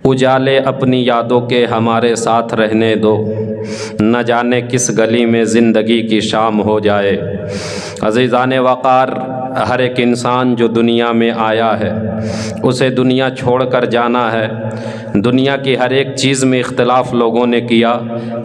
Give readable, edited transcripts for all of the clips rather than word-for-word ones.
اجالے اپنی یادوں کے ہمارے ساتھ رہنے دو، نہ جانے کس گلی میں زندگی کی شام ہو جائے۔ عزیزان وقار، ہر ایک انسان جو دنیا میں آیا ہے اسے دنیا چھوڑ کر جانا ہے۔ دنیا کی ہر ایک چیز میں اختلاف لوگوں نے کیا،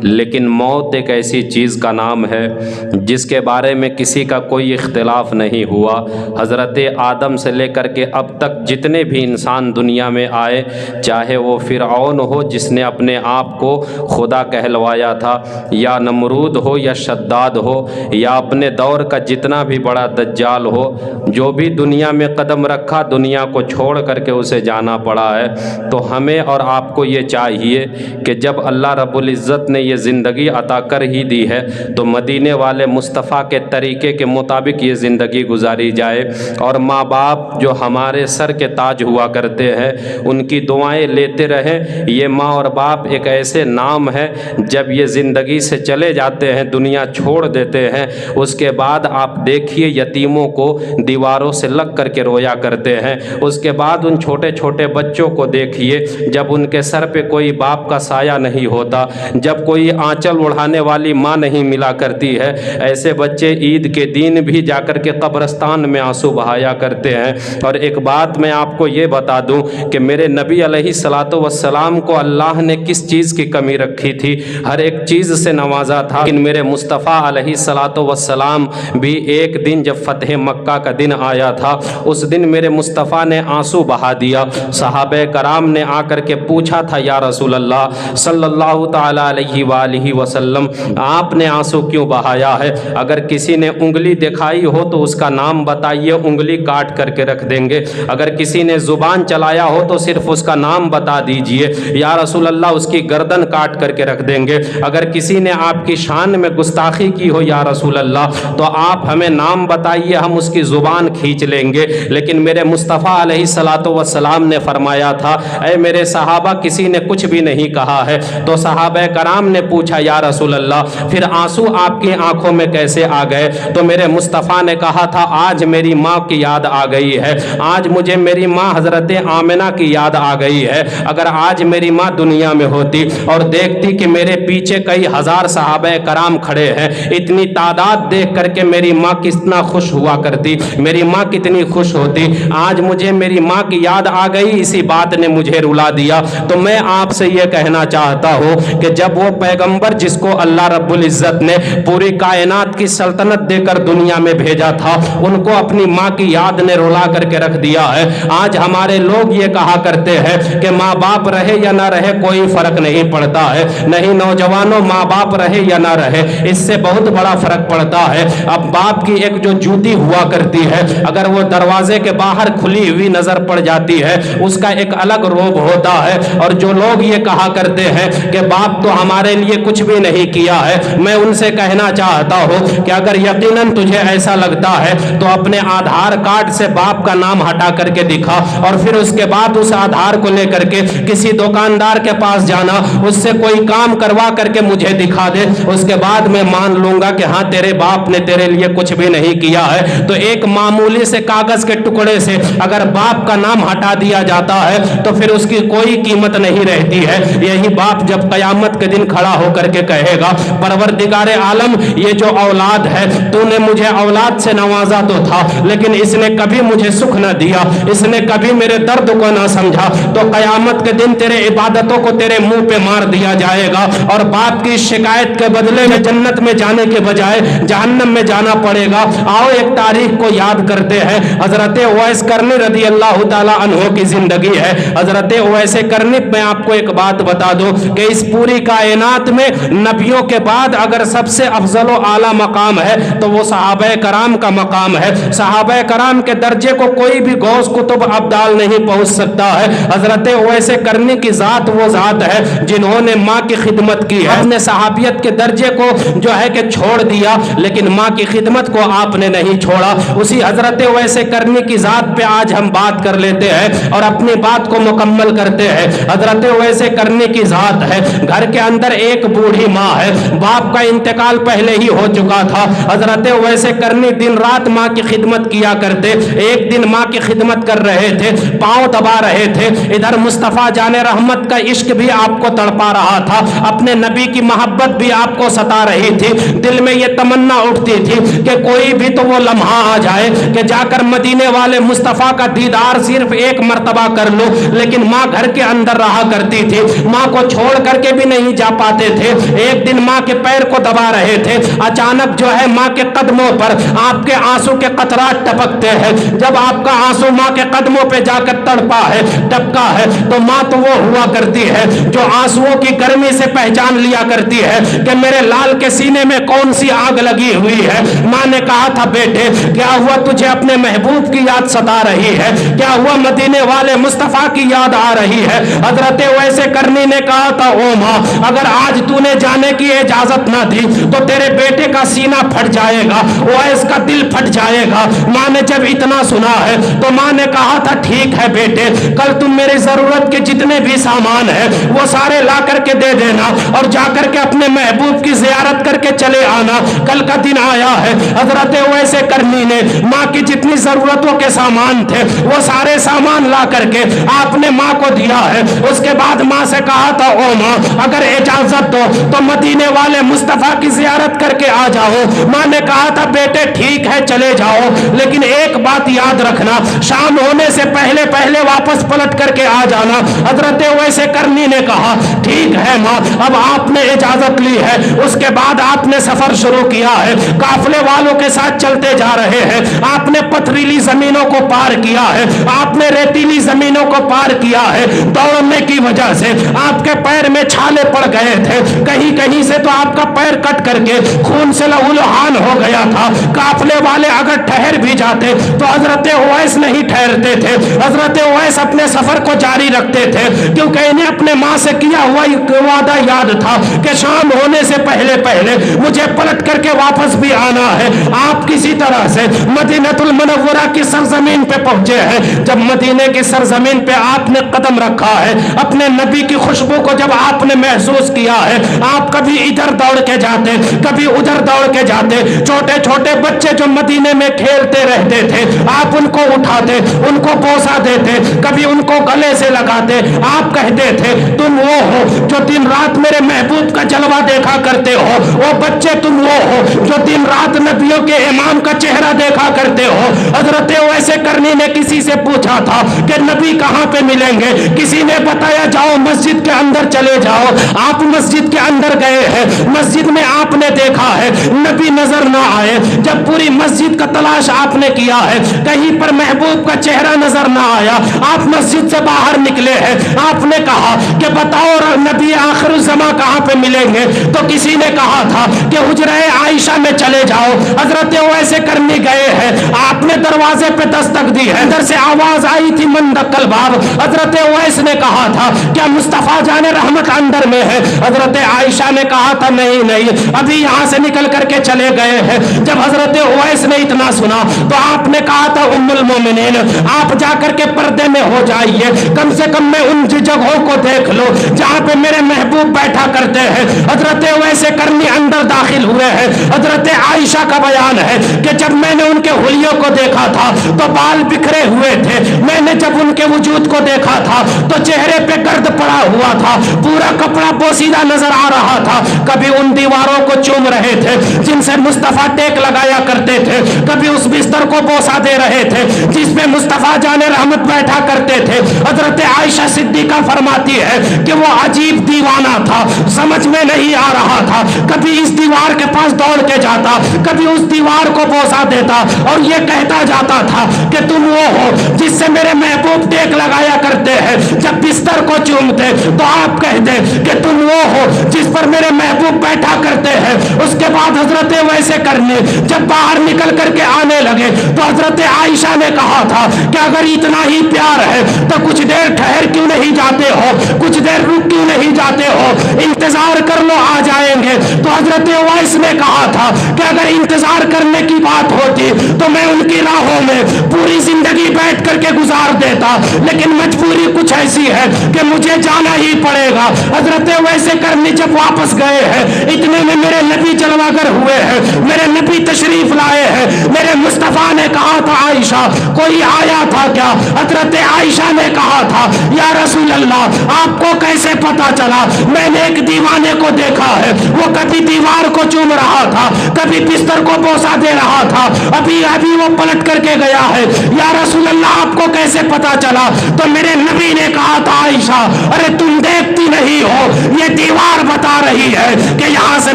لیکن موت ایک ایسی چیز کا نام ہے جس کے بارے میں کسی کا کوئی اختلاف نہیں ہوا۔ حضرت آدم سے لے کر کے اب تک جتنے بھی انسان دنیا میں آئے، چاہے وہ فرعون ہو جس نے اپنے آپ کو خدا کہلوایا تھا، یا نمرود ہو یا شداد ہو، یا اپنے دور کا جتنا بھی بڑا دجال ہو، جو بھی دنیا میں قدم رکھا دنیا کو چھوڑ کر کے اسے جانا پڑا ہے۔ تو ہمیں اور آپ کو یہ چاہیے کہ جب اللہ رب العزت نے یہ زندگی عطا کر ہی دی ہے تو مدینے والے مصطفیٰ کے طریقے کے مطابق یہ زندگی گزاری جائے، اور ماں باپ جو ہمارے سر کے تاج ہوا کرتے ہیں ان کی دعائیں لیتے رہیں۔ یہ ماں اور باپ ایک ایسے نام ہے، جب یہ زندگی سے چلے جاتے ہیں، دنیا چھوڑ دیتے ہیں، اس کے بعد آپ دیکھیے یتیموں کو دیواروں سے لگ کر کے رویا کرتے ہیں۔ اس کے بعد ان چھوٹے چھوٹے بچوں کو دیکھیے، جب ان کے سر پہ کوئی باپ کا سایہ نہیں ہوتا، جب کوئی آنچل اڑھانے والی ماں نہیں ملا کرتی ہے، ایسے بچے عید کے دن بھی جا کر کے قبرستان میں آنسو بہایا کرتے ہیں۔ اور ایک بات میں آپ کو یہ بتا دوں کہ میرے نبی علیہ الصلاۃ والسلام کو اللہ نے کس چیز کی کمی رکھی تھی؟ ہر ایک چیز سے نوازا تھا، لیکن میرے مصطفیٰ علیہ الصلاۃ والسلام بھی ایک دن جب فتح مکہ کا دن آیا تھا، اس دن میرے مصطفیٰ نے آنسو بہا دیا۔ صحابہ کرام نے آ کر کے پوچھا تھا، یا رسول اللہ صلی اللہ تعالی علیہ وآلہ وسلم، آپ نے آنسو کیوں بہایا ہے؟ اگر کسی نے انگلی دکھائی ہو تو اس کا نام بتائیے، انگلی کاٹ کر کے رکھ دیں گے۔ اگر کسی نے زبان چلایا ہو تو صرف اس کا نام بتا دیجئے، یا رسول اللہ اس کی گردن کاٹ کر کے رکھ دیں گے۔ اگر کسی نے آپ کی شان میں گستاخی کی ہو یا رسول اللہ تو آپ ہمیں نام بتائیے، ہم اس کی زبان کھینچ لیں گے۔ لیکن میرے مصطفیٰ علیہ الصلاۃ والسلام نے فرمایا تھا، اے میرے صحابہ کسی نے کچھ بھی نہیں کہا ہے۔ تو صحابہ کرام نے پوچھا، یا رسول اللہ پھر آنسو آپ کی آنکھوں میں کیسے آ گئے؟ تو میرے مصطفیٰ نے کہا تھا، آج میری ماں کی یاد آ گئی ہے، آج مجھے میری ماں حضرت آمنہ کی یاد آ گئی ہے۔ اگر آج میری ماں دنیا میں ہوتی اور دیکھتی کہ میرے پیچھے کئی ہزار صحابہ کرام کھڑے ہیں، اتنی تعداد دیکھ کر کے میری ماں کتنا خوش ہوا کرتی، میری ماں کتنی خوش ہوتی۔ آج مجھے میری ماں کی یاد آ گئی، اسی بات نے مجھے رلا دیا۔ تو میں آپ سے یہ کہنا چاہتا ہوں کہ جب وہ پیغمبر جس کو اللہ رب العزت نے پوری کائنات کی سلطنت دے کر دنیا میں بھیجا تھا، ان کو اپنی ماں کی یاد نے رلا کر کے رکھ دیا ہے۔ آج ہمارے لوگ یہ کہا کرتے ہیں کہ ماں باپ رہے یا نہ رہے کوئی فرق نہیں پڑتا ہے۔ نہیں نوجوانوں، ماں باپ رہے یا نہ رہے اس سے بہت بڑا فرق پڑتا ہے۔ اب باپ کی ایک جو جوتی ہوا کرتی ہے، اگر وہ دروازے کے باہر کھلی ہوئی نظر پڑ جاتی ہے، اس کا ایک الگ روب ہوتا ہے۔ اور جو لوگ یہ کہا کرتے ہیں کہ باپ تو ہمارے لیے کچھ بھی نہیں کیا ہے، میں ان سے کہنا چاہتا ہوں کہ اگر یقیناً تجھے ایسا لگتا ہے تو اپنے آدھار کارڈ سے باپ کا نام ہٹا کر کے دکھا، اور پھر اس کے بعد اس آدھار کو لے کر کے کسی دکاندار کے پاس جانا، اس سے کوئی کام کروا کر کے مجھے دکھا دے، اس کے بعد میں مان لوں گا کہ ہاں تیرے باپ نے تیرے لیے کچھ بھی نہیں کیا ہے۔ تو ایک معمولی سے کاغذ کے ٹکڑے سے اگر باپ کا نام ہٹا دیا جاتا ہے تو پھر اس کی کوئی قیمت نہیں رہتی ہے۔ یہی باپ جب قیامت کے دن کھڑا ہو کر کے کہے گا، پروردگار عالم یہ جو اولاد ہے تو نے مجھے اولاد سے نوازا تو تھا، لیکن اس نے کبھی مجھے سکھ نہ دیا، اس نے کبھی میرے درد کو نہ سمجھا۔ تو قیامت کے دن تیرے عبادتوں کو تیرے منہ پہ مار دیا جائے گا، اور باپ کی شکایت کے بدلے میں جنت میں جانے کے بجائے جہنم میں جانا پڑے گا۔ آؤ ایک تاریخ کو یاد کرتے ہیں، حضرت اویس کرنی رضی اللہ تعالی عنہ کی زندگی ہے۔ حضرت اویس کرنی، میں آپ کو ایک بات بتا دوں کہ اس پوری کائنات میں نبیوں کے بعد اگر سب سے افضل و اعلیٰ مقام ہے تو وہ صحابہ کرام کا مقام ہے۔ صحابہ کرام کے درجے کو کوئی بھی غوث قطب ابدال نہیں پہنچ سکتا ہے۔ حضرت اویس کرنی کی ذات وہ ذات ہے جنہوں نے ماں کی خدمت کی ہے۔ اپنے صحابیت کے درجے کو جو ہے کہ چھوڑ دیا، لیکن ماں کی خدمت کو آپ نے نہیں چھوڑا۔ اسی حضرت اویس کرنی کی ذات پہ آج ہم بات کر لیتے ہیں اور اپنی بات کو مکمل کرتے کرتے ہیں. حضرت اویس کرنی کی ذات ہے. گھر کے اندر ایک بوڑھی ماں ہے, باپ کا انتقال پہلے ہی ہو چکا تھا. حضرت اویس کرنی دن رات ماں کی خدمت کیا کرتے. ایک دن ماں کی خدمت کر رہے تھے, پاؤں دبا رہے تھے. ادھر مصطفیٰ جان رحمت کا عشق بھی آپ کو تڑپا رہا تھا, اپنے نبی کی محبت بھی آپ کو ستا رہی تھی. دل میں یہ تمنا اٹھتی تھی کہ کوئی بھی تو وہ لمحہ آ جائے کہ جا کر مدینے والے مصطفیٰ کا دیدار صرف ایک مرتبہ کر لو. لیکن ماں گھر کے اندر رہا کرتی تھی, ماں کو چھوڑ کر کے بھی نہیں جا پاتے تھے. ایک دن ماں کے پیر کو دبا رہے تھے, اچانک جو ہے ماں کے قدموں پر آپ کے آنسو کے قطرات ٹپکتے ہیں. جب آپ کا آنسو ماں کے قدموں پہ جا کر تڑپا ہے, ٹپکا ہے, تو ماں تو وہ ہوا کرتی ہے جو آنسوؤں کی گرمی سے پہچان لیا کرتی ہے کہ میرے لال کے سینے میں کون سی آگ لگی ہوئی ہے. ماں نے کہا تھا بیٹے کیا ہوا, تجھے اپنے محبوب کی یاد ستا رہی ہے, کیا ہوا مدینے والے مصطفیٰ کی یاد آ رہی ہے. حضرت اویس کرنی نے کہا تھا او ماں, اگر آج تو نے جانے کی اجازت نہ دی تو تیرے بیٹے کا سینہ پھٹ جائے گا, اویس کا دل پھٹ جائے گا. ماں نے جب اتنا سنا ہے تو ماں نے کہا تھا ٹھیک ہے بیٹے, کل تم میری ضرورت کے جتنے بھی سامان ہیں وہ سارے لا کر کے دے دینا اور جا کر کے اپنے محبوب کی زیارت کر کے چلے آنا. کل کا دن آیا ہے. حضرت اویس کرنی نے ماں کی جتنی ضرورتوں کے سامان تھے وہ سارے سامان لا کر کے آپ نے ماں کو دیا ہے. اس کے بعد ماں سے کہا تھا او ماں اگر اجازت دو تو مدینے والے مصطفیٰ کی زیارت کر کے آ جاؤ. ماں نے کہا تھا بیٹے ٹھیک ہے چلے جاؤ, لیکن ایک بات یاد رکھنا, شام ہونے سے پہلے پہلے واپس پلٹ کر کے آ جانا. حضرت اویس کرنی نے کہا ٹھیک ہے ماں. اب آپ نے اجازت لی ہے, اس کے بعد آپ نے سفر شروع کیا ہے. قافلے والوں کے ساتھ چلتے جا رہے ہیں. آپ نے پتھریلی زمینوں کو پار کیا ہے, آپ نے ریتیلی زمینوں کو پار کیا ہے. دوڑنے کی وجہ سے آپ کے پیر میں چھالے پڑ گئے تھے, کہیں کہیں سے تو آپ کا پیر کٹ کر کے خون سے لہولہان ہو گیا تھا. قافلے والے اگر ٹھہر بھی جاتے تو حضرت اویس نہیں ٹھہرتے تھے. حضرت اویس اپنے سفر کو جاری رکھتے تھے کیونکہ انہیں اپنے ماں سے کیا ہوا وعدہ یاد تھا کہ شام ہونے سے پہلے پہلے مجھے پلٹ کر کے واپس بھی آنا ہے. آپ کسی طرح سے مدینہ المنورہ کی سرزمین پہ پہنچے ہیں. جب مدینے کی سرزمین پہ آپ نے قدم رکھا ہے, اپنے نبی کی خوشبو کو جب آپ نے محسوس کیا ہے, آپ کبھی ادھر دوڑ کے جاتے کبھی ادھر دوڑ کے جاتے. چھوٹے چھوٹے بچے جو مدینے میں کھیلتے رہتے تھے آپ ان کو اٹھاتے, ان کو بوسہ دیتے, کبھی ان کو گلے سے لگاتے. آپ کہتے تھے تم وہ ہو جو دن رات میرے محبوب کا جلوہ دیکھا کرتے ہو, وہ بچے تم وہ ہو جو دن رات نبیوں کے امام کا چہرہ دیکھا کرتے ہو. حضرت اویس کرنی نے کسی سے پوچھا تھا کہ نبی کہاں پہ ملیں گے, کسی نے بتایا جاؤ مسجد کے اندر چلے جاؤ. آپ مسجد کے اندر گئے ہیں, مسجد میں آپ نے دیکھا ہے نبی نظر نہ آئے. جب پوری مسجد کا تلاش آپ نے کیا ہے کہیں پر محبوب کا چہرہ نظر نہ آیا, آپ مسجد سے باہر نکلے ہیں. آپ نے کہا کہ بتاؤ نبی آخر الزماں کہاں پہ ملیں گے, تو کسی نے کہا تھا کہ حجرہ عائشہ میں چلے جاؤ. حضرت اویس کرنی گئے ہیں, آپ نے دروازے پہ دستک دی ہے, اندر سے آواز آئی تھی من دق الباب. حضرت اویس نے کہا تھا کیا مصطفیٰ جان رحمت اندر میں ہے. حضرت عائشہ نے کہا تھا نہیں نہیں ابھی یہاں سے نکل کر کے چلے گئے ہیں. جب حضرت اویس نے اتنا سنا تو آپ نے کہا تھا ام المومنین آپ جا کر کے پردے میں ہو جائیے, کم سے کم میں ان جگہوں کو دیکھ لو جہاں پہ میرے محبوب بیٹھا کرتے ہیں. حضرت اویس کرنی اندر داخل ہوئے ہیں. حضرت عائشہ کا بیان ہے کہ جب میں نے ان کے حلیوں کو دیکھا تھا تو بال بکھرے ہوئے تھے, میں نے جب ان کے وجود کو دیکھا تھا تو چہرے پہ گرد پڑا ہوا تھا, پورا کپڑا بوسیدہ نظر آ رہا تھا. کبھی ان دیواروں کو چوم رہے تھے جن سے مصطفیٰ ٹیک لگایا کرتے تھے, کبھی اس بستر کو بوسا دے رہے تھے جس پہ مصطفیٰ جان رحمت بیٹھا کرتے تھے. حضرت عائشہ صدیقہ فرماتی ہے کہ وہ عجیب دیوانہ تھا, سمجھ میں نہیں آ رہا تھا. کبھی اس دیوار کے پاس دوڑ کے جاتا, کبھی اس دیوار کو بوسا دیتا اور یہ کہتا جاتا تھا کہ تم وہ ہو جس سے میرے محبوب ٹیک لگایا کرتے ہیں. جب بستر کو چومتے تو آپ کہتے کہ تم وہ ہو جس پر میرے محبوب بیٹھا کرتے ہیں. اس کے بعد حضرت اویس کرنی جب باہر نکل کر کے آنے لگے تو حضرت عائشہ نے کہا تھا کہ اگر اتنا ہی پیار ہے تو کچھ دیر ٹھہر کیوں نہیں جاتے ہو, کچھ دیر رک کیوں نہیں جاتے ہو, انتظار کر لو آ جائیں گے. تو حضرت اویس نے کہا تھا کہ اگر انتظار کرنے کی بات ہوتی تو میں ان کی راہوں میں پوری زندگی بیٹھ کر کے گزار دیتا، لیکن مجبوری کچھ ایسی ہے کہ مجھے جانا ہی پڑے گا۔ حضرت ویسے کرنی جب واپس گئے ہیں، اتنے میں میرے نبی جلوہ گر ہوئے ہیں، میرے نبی تشریف لائے ہیں۔ میرے مصطفیٰ نے کہا تھا عائشہ کوئی آیا تھا کیا؟ حضرت عائشہ نے کہا تھا یا رسول اللہ آپ کو کیسے پتا چلا؟ میں نے ایک دیوانے کو دیکھا ہے، وہ کبھی دیوار کو چوم رہا تھا، کبھی بستر کو بوسہ دے رہا تھا، ابھی وہ پلٹ کر کے گیا ہے، یا رسول اللہ آپ کو کیسے پتا چلا؟ تو میرے نبی نے کہا تھا عائشہ ارے تم دیکھتی نہیں ہو، یہ دیوار بتا رہی ہے کہ یہاں سے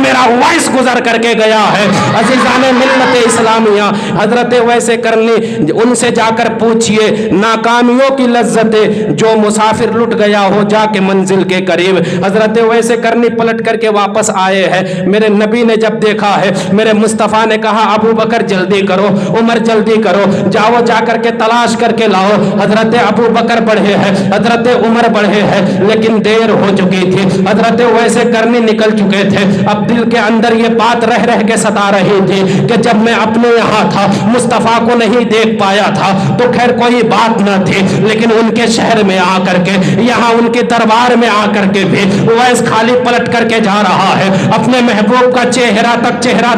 میرا وائس گزر کر کے گیا ہے۔ عزیزان ملت اسلامیہ، حضرت ویسے کرنی ان سے جا کر پوچھئے ناکامیوں کی لذتیں جو مسافر لٹ گیا ہو جا کے منزل کے قریب۔ حضرت ویسے کرنی پلٹ کر کے واپس آئے ہیں، میرے نبی نے جب دیکھا ہے، میرے مصطفیٰ نے کہا ابو بکر جلدی کرو، عمر جلدی کرو، جاؤ جا کر کے تلاش کر کے لاؤ۔ حضرت ابو بکر بڑھے ہیں، حضرت عمر بڑھے ہیں، لیکن دیر ہو چکی تھی، حضرت ویسے کرنی نکل چکے تھے۔ اب دل کے اندر یہ بات رہ رہ کے ستا رہی تھی کہ جب میں اپنے یہاں تھا مصطفیٰ کو نہیں دیکھ پایا تھا تو خیر کوئی بات نہ تھی، لیکن ان کے شہر میں آ کر کے، یہاں ان کے دربار میں آ کر کے بھی ویس خالی پلٹ کر کے جا رہا ہے، اپنے محبوب کا چہرہ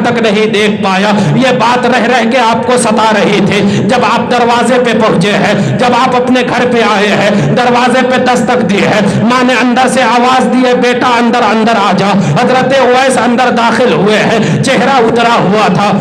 تک نہیں دیکھ پایا۔ یہ بات رہ رہ کے آپ کو ستا رہی تھی۔ جب آپ دروازے پہ پہنچے ہیں، جب آپ اپنے گھر پہ آئے ہیں، دروازے پہ دستک دی ہے، ماں نے اندر سے آواز دی ہے بیٹا اندر آ جا۔ حضرت اویس اندر داخل ہوئے ہیں، چہرہ اترا ہوا تھا۔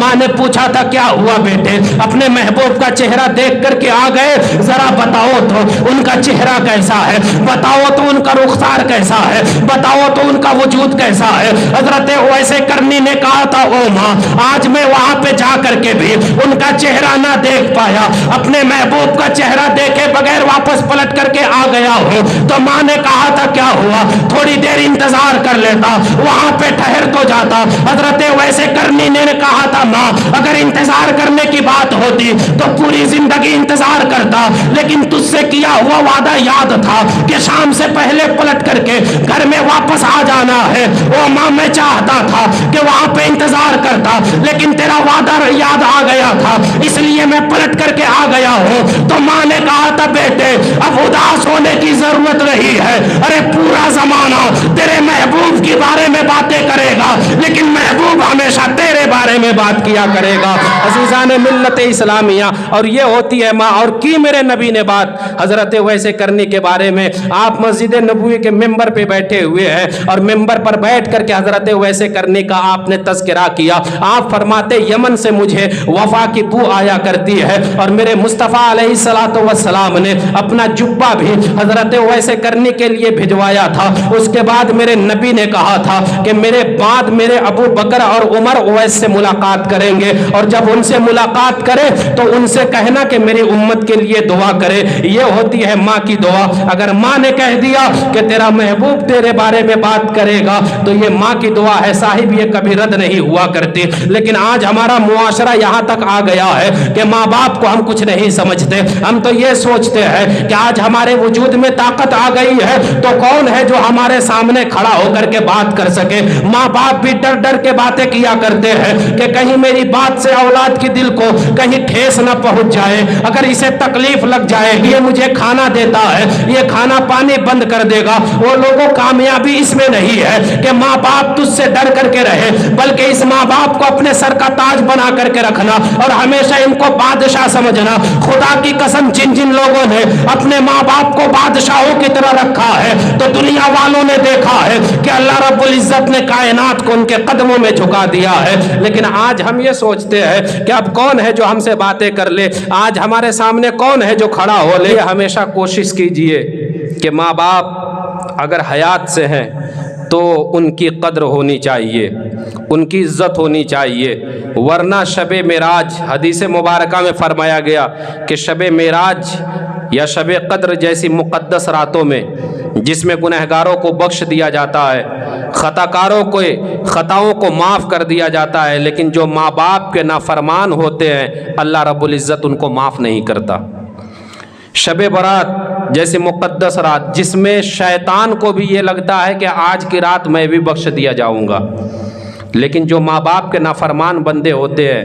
ماں نے پوچھا تھا کیا ہوا بیٹے؟ اپنے محبوب کا چہرہ دیکھ کر کے آ گئے، ذرا بتاؤ تو ان کا چہرہ کیسا ہے، بتاؤ تو ان کا رخسار کیسا ہے، بتاؤ تو ان کا وجود کیسا ہے۔ حضرت ویسے کرنی نے کہا تھا او ماں آج میں وہاں پہ جا کر کے بھی ان کا چہرہ نہ دیکھ پایا، اپنے محبوب کا چہرہ دیکھے بغیر واپس پلٹ کر کے آ گیا ہوں۔ تو ماں نے کہا تھا کیا ہوا، تھوڑی دیر انتظار کر لیتا، وہاں پہ ٹھہر تو جاتا۔ حضرت ویسے کرنی نے کہا تھا ماں اگر انتظار کرنے کی بات ہوتی تو پوری زندگی انتظار کرتا، لیکن تجھ سے کیا ہوا وعدہ یاد تھا کہ شام سے پہلے پلٹ کر کے گھر میں واپس آ جانا ہے۔ او ماں میں چاہتا تھا کہ وہاں پہ انتظار کرتا، لیکن تیرا وعدہ یاد آ گیا تھا، اس لیے میں پلٹ کر کے آ گیا ہوں۔ تو ماں نے کہا تھا بیٹے اب اداس ہونے کی ضرورت نہیں ہے، ارے پورا زمانہ تیرے محبوب کے بارے میں باتیں کرے گا، لیکن محبوب ہمیشہ تیرے بارے میں بات کیا کرے گا۔ عزیزان ملت اسلامیہ، اور یہ ہوتی ہے ماں، اور کی میرے نبی نے بات حضرت ویسے کرنی کے بارے میں۔ آپ مسجد نبوی کے ممبر پہ بیٹھے ہوئے ہیں اور ممبر پر بیٹھ کر کے حضرت ویسے کرنی کا آپ نے تذکرہ کیا۔ آپ فرماتے یمن سے مجھے وفا کی بو آیا کرتی ہے، اور میرے مصطفیٰ علیہ السلام نے اپنا جبہ بھی حضرت ویسے کرنی کے لیے بھجوایا تھا۔ اس کے بعد میرے نبی نے کہا تھا کہ میرے بعد میرے ابو بکر اور عمر اویس سے ملاقات کریں گے، اور جب ان سے ملاقات کرے تو ان سے کہنا کہ میری امت کے لیے دعا کرے۔ یہ ہوتی ہے ماں کی دعا۔ اگر ماں نے کہہ دیا کہ تیرا محبوب تیرے بارے میں بات کرے گا تو یہ ماں کی دعا ہے صاحب، یہ کبھی رد نہیں ہوا کرتی۔ لیکن آج ہمارا معاشرہ یہاں تک آ گیا ہے کہ ماں باپ کو ہم کچھ نہیں سمجھتے، ہم تو یہ سوچتے ہیں کہ آج ہمارے وجود میں طاقت آ گئی ہے تو کون ہے جو ہمارے سامنے کھڑا ہو کر کے بات کر سکے۔ ماں باپ بھی ڈر ڈر کے باتیں کیا کرتے ہیں کہ کہیں میری بات سے اولاد کی دل کو کہیں ٹھیس نہ پہنچ جائے، اگر اسے تکلیف لگ جائے، یہ مجھے کھانا دیتا ہے، یہ کھانا پانی بند کر دے گا۔ وہ لوگوں کامیابی اس میں نہیں ہے کہ ماں باپ تجھ سے ڈر کر کے رہے، بلکہ اس ماں باپ کو اپنے سر کا تاج بنا کر کے رکھنا اور ہمیشہ ان کو بادشاہ سمجھنا۔ خدا کی قسم جن جن لوگوں نے اپنے ماں باپ کو بادشاہوں کی طرح رکھا ہے تو دنیا والوں نے دیکھا ہے کہ اللہ رب العزت نے کائنات کو ان کے قدموں میں جھکا دیا ہے۔ لیکن آج ہم یہ سوچتے ہیں کہ اب کون ہے جو ہم سے باتیں کر لے، آج ہمارے سامنے کون ہے جو کھڑا ہو لے۔ ہمیشہ کوشش کیجئے کہ ماں باپ اگر حیات سے ہیں تو ان کی قدر ہونی چاہیے، ان کی عزت ہونی چاہیے، ورنہ شب معراج حدیث مبارکہ میں فرمایا گیا کہ شب معراج یا شب قدر جیسی مقدس راتوں میں جس میں گنہگاروں کو بخش دیا جاتا ہے، خطاؤں کو معاف کر دیا جاتا ہے، لیکن جو ماں باپ کے نافرمان ہوتے ہیں اللہ رب العزت ان کو معاف نہیں کرتا۔ شب برات جیسے مقدس رات جس میں شیطان کو بھی یہ لگتا ہے کہ آج کی رات میں بھی بخش دیا جاؤں گا، لیکن جو ماں باپ کے نافرمان بندے ہوتے ہیں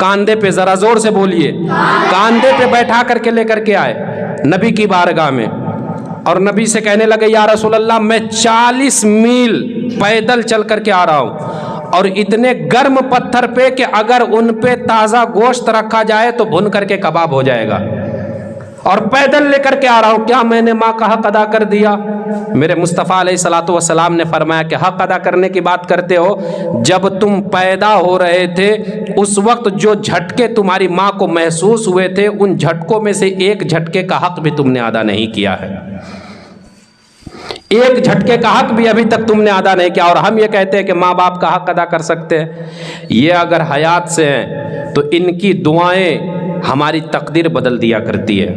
کاندھے پہ، ذرا زور سے بولیے، کاندھے پہ بیٹھا کر کے لے کر کے آئے نبی کی بارگاہ میں، اور نبی سے کہنے لگے یا رسول اللہ میں 40 میل پیدل چل کر کے آ رہا ہوں، اور اتنے گرم پتھر پہ کہ اگر ان پہ تازہ گوشت رکھا جائے تو بھن کر کے کباب ہو جائے گا، اور پیدل لے کر کے آ رہا ہوں، کیا میں نے ماں کا حق ادا کر دیا؟ میرے مصطفیٰ علیہ الصلوۃ والسلام نے فرمایا کہ حق ادا کرنے کی بات کرتے ہو، جب تم پیدا ہو رہے تھے اس وقت جو جھٹکے تمہاری ماں کو محسوس ہوئے تھے، ان جھٹکوں میں سے ایک جھٹکے کا حق بھی تم نے ادا نہیں کیا ہے، ایک جھٹکے کا حق بھی ابھی تک تم نے ادا نہیں کیا، اور ہم یہ کہتے ہیں کہ ماں باپ کا حق ادا کر سکتے ہیں۔ یہ اگر حیات سے ہیں تو ان کی دعائیں ہماری تقدیر بدل دیا کرتی ہے،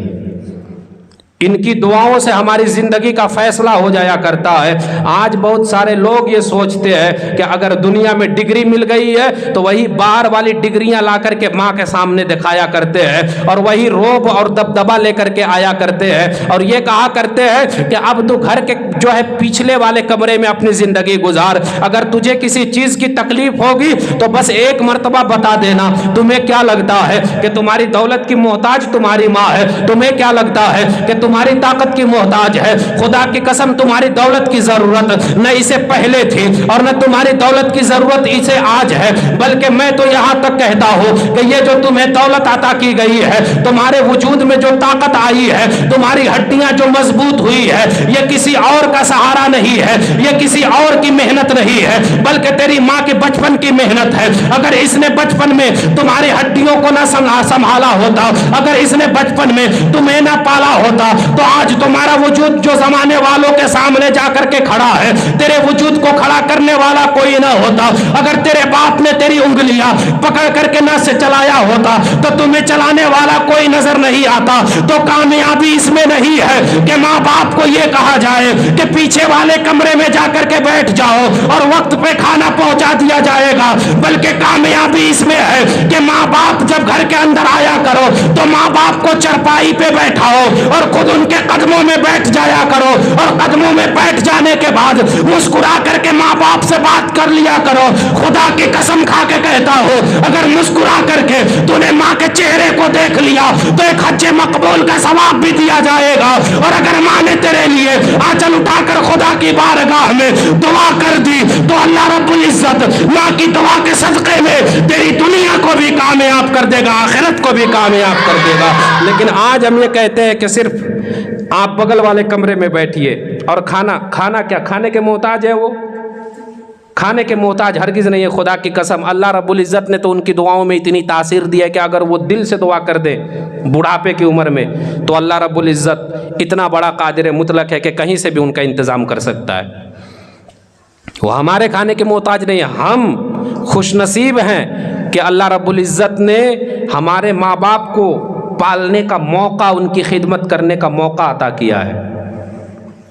ان کی دعاؤں سے ہماری زندگی کا فیصلہ ہو جایا کرتا ہے۔ آج بہت سارے لوگ یہ سوچتے ہیں کہ اگر دنیا میں ڈگری مل گئی ہے تو وہی باہر والی ڈگریاں لا کر کے ماں کے سامنے دکھایا کرتے ہیں، اور وہی روب اور دبدبا لے کر کے آیا کرتے ہیں، اور یہ کہا کرتے ہیں کہ اب تو گھر کے جو ہے پچھلے والے کمرے میں اپنی زندگی گزار، اگر تجھے کسی چیز کی تکلیف ہوگی تو بس ایک مرتبہ بتا دینا۔ تمہیں کیا لگتا ہے کہ تمہاری دولت کی محتاج تمہاری ماں ہے؟ تمہیں کیا لگتا ہے کہ تمہاری طاقت کی محتاج ہے؟ خدا کی قسم تمہاری دولت کی ضرورت نہ اسے پہلے تھی اور نہ تمہاری دولت کی ضرورت اسے آج ہے، بلکہ میں تو یہاں تک کہتا ہوں کہ یہ جو تمہیں دولت عطا کی گئی ہے، تمہارے وجود میں جو طاقت آئی ہے، تمہاری ہڈیاں جو مضبوط ہوئی ہے، یہ کسی اور کا سہارا نہیں ہے، یہ کسی اور کی محنت نہیں ہے، بلکہ تیری ماں کے بچپن کی محنت ہے۔ اگر اس نے بچپن میں تمہاری ہڈیوں کو نہ سنبھالا ہوتا، اگر اس نے بچپن میں تمہیں نہ پالا ہوتا تو آج تمہارا وجود جو زمانے والوں کے سامنے جا کر کے کھڑا ہے، تیرے وجود کو کھڑا کرنے والا کوئی نہ ہوتا۔ اگر تیرے باپ نے تیری انگلیاں پکڑ کر کے نہ سے چلایا ہوتا تو تمہیں چلانے والا کوئی نظر نہیں آتا۔ تو کامیابی اس میں نہیں ہے کہ ماں باپ کو یہ کہا جائے کہ پیچھے والے کمرے میں جا کر کے بیٹھ جاؤ اور وقت پہ کھانا پہنچا دیا جائے گا، بلکہ کامیابی اس میں ہے کہ ماں باپ جب گھر کے اندر آیا کرو تو ماں باپ کو چرپائی پہ بیٹھاؤ اور خود ان کے قدموں میں بیٹھ جایا کرو، اور قدموں میں بیٹھ جانے کے بعد مسکرا کر کے ماں باپ سے بات کر لیا کرو۔ خدا کی قسم کھا کے کہتا ہوں، اگر مسکرا کر کے تو نے ماں کے چہرے کو دیکھ لیا تو ایک حج مقبول کا ثواب بھی دیا جائے گا، اور اگر ماں نے تیرے لیے آنچل اٹھا کر خدا کی بارگاہ میں دعا کر دی تو اللہ رب العزت ماں کی دعا کے صدقے میں تیری دنیا کو بھی کامیاب کر دے گا، آخرت کو بھی کامیاب کر دے گا۔ لیکن آج ہم یہ کہتے ہیں کہ صرف آپ بغل والے کمرے میں بیٹھیے، اور کھانا کیا کھانے کے محتاج ہے؟ وہ کھانے کے محتاج ہرگز نہیں ہے۔ خدا کی قسم اللہ رب العزت نے تو ان کی دعاؤں میں اتنی تاثیر دی ہے کہ اگر وہ دل سے دعا کر دیں بڑھاپے کی عمر میں تو اللہ رب العزت اتنا بڑا قادر مطلق ہے کہ کہیں سے بھی ان کا انتظام کر سکتا ہے۔ وہ ہمارے کھانے کے محتاج نہیں ہیں، ہم خوش نصیب ہیں کہ اللہ رب العزت نے ہمارے ماں باپ کو پالنے کا موقع، ان کی خدمت کرنے کا موقع عطا کیا ہے۔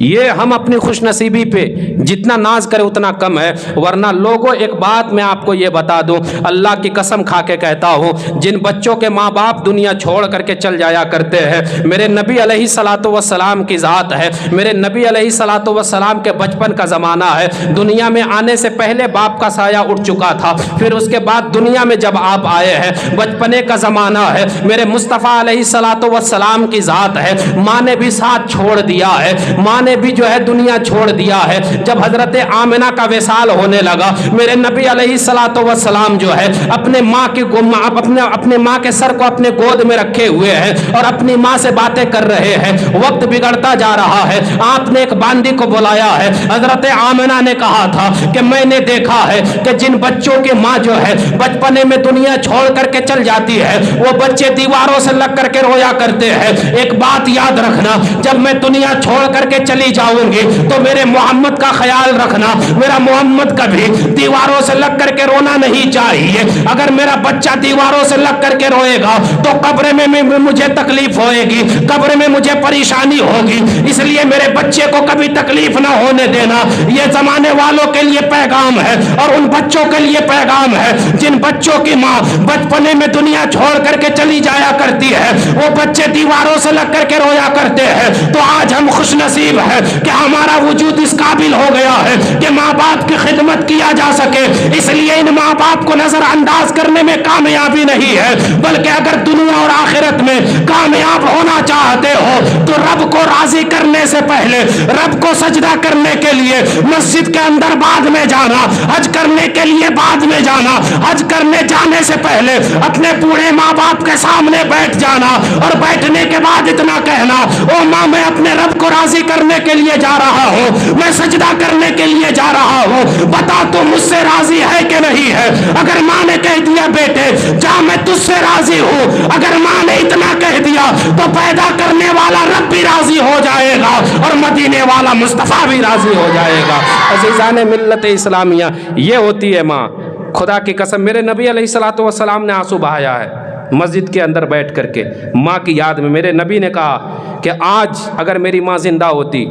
یہ ہم اپنی خوش نصیبی پہ جتنا ناز کرے اتنا کم ہے۔ ورنہ لوگوں ایک بات میں آپ کو یہ بتا دوں، اللہ کی قسم کھا کے کہتا ہوں، جن بچوں کے ماں باپ دنیا چھوڑ کر کے چل جایا کرتے ہیں، میرے نبی علیہ الصلوۃ والسلام کی ذات ہے، میرے نبی علیہ الصلوۃ والسلام کے بچپن کا زمانہ ہے، دنیا میں آنے سے پہلے باپ کا سایہ اٹھ چکا تھا، پھر اس کے بعد دنیا میں جب آپ آئے ہیں بچپنے کا زمانہ ہے، میرے مصطفیٰ علیہ الصلوۃ والسلام کی ذات ہے، ماں نے بھی ساتھ چھوڑ دیا ہے، ماں نے بھی جو ہے دنیا چھوڑ دیا ہے۔ جب حضرت آمنہ کا وصال ہونے لگا، میرے نبی علیہ الصلوۃ والسلام جو ہے اپنے ماں کے سر کو اپنے گود میں رکھے ہوئے ہیں اور اپنی ماں سے باتیں کر رہے ہیں۔ وقت بگڑتا جا رہا ہے، آپ نے ایک باندی کو بلایا ہے۔ حضرت آمنہ نے کہا تھا کہ میں نے دیکھا ہے کہ جن بچوں کی ماں جو ہے بچپنے میں دنیا چھوڑ کر کے چل جاتی ہے، وہ بچے دیواروں سے لگ کر کے رویا کرتے ہیں۔ ایک بات یاد رکھنا، جب میں دنیا چھوڑ کر کے چلی جاؤں گی تو میرے محمد کا خیال رکھنا، میرا محمد کبھی دیواروں سے لگ کر کے رونا نہیں چاہیے۔ اگر میرا بچہ دیواروں سے لگ کر کے روئے گا تو قبر میں مجھے تکلیف ہوئے گی، قبر میں مجھے پریشانی ہوگی، اس لیے میرے بچے کو کبھی تکلیف نہ ہونے دینا۔ یہ زمانے والوں کے لیے پیغام ہے اور ان بچوں کے لیے پیغام ہے جن بچوں کی ماں بچپنے میں دنیا چھوڑ کر کے چلی جایا کرتی ہے، وہ بچے دیواروں سے لگ کر کے رویا کرتے ہیں۔ تو آج ہم خوش نصیب ہے کہ ہمارا وجود اس قابل ہو گیا ہے کہ ماں باپ کی خدمت کیا جا سکے، اس لیے ان ماں باپ کو نظر انداز کرنے میں کامیابی نہیں ہے، بلکہ اگر دنیا اور آخرت میں کامیاب ہونا چاہتے ہو تو رب کو راضی کرنے سے پہلے، رب کو سجدہ کرنے کے لیے مسجد کے اندر بعد میں جانا، حج کرنے کے لیے بعد میں جانا، حج کرنے جانے سے پہلے اپنے بوڑھے ماں باپ کے سامنے بیٹھ جانا اور بیٹھنے کے بعد اتنا کہنا، او ماں میں اپنے رب کو راضی کرنے کے لیے جا رہا ہوں، میں سجدہ کرنے کے لیے جا رہا ہوں، بتا تو مجھ سے راضی ہے کہ نہیں ہے؟ اگر ماں نے کہہ دیا بیٹے جا میں تجھ سے راضی ہوں، اگر ماں نے اتنا کہہ دیا تو پیدا کرنے والا رب بھی راضی ہو جائے گا اور مدینے والا مصطفیٰ بھی راضی ہو جائے گا۔ عزیزان ملت اسلامیہ، یہ ہوتی ہے ماں۔ خدا کی قسم میرے نبی علیہ الصلوۃ والسلام نے آنسو بہایا ہے مسجد کے اندر بیٹھ کر کے ماں کی یاد میں۔ میرے نبی نے کہا کہ آج اگر میری ماں زندہ ہوتی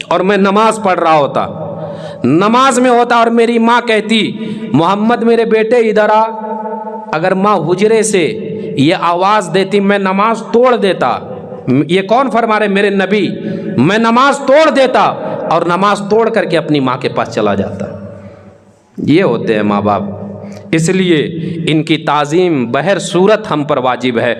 اور میں نماز پڑھ رہا ہوتا، نماز میں ہوتا اور میری ماں کہتی محمد میرے بیٹے ادھر آ، اگر ماں حجرے سے یہ آواز دیتی میں نماز توڑ دیتا۔ یہ کون فرما رہے؟ میرے نبی۔ میں نماز توڑ دیتا اور نماز توڑ کر کے اپنی ماں کے پاس چلا جاتا۔ یہ ہوتے ہیں ماں باپ، اس لیے ان کی تعظیم بہر صورت ہم پر واجب ہے۔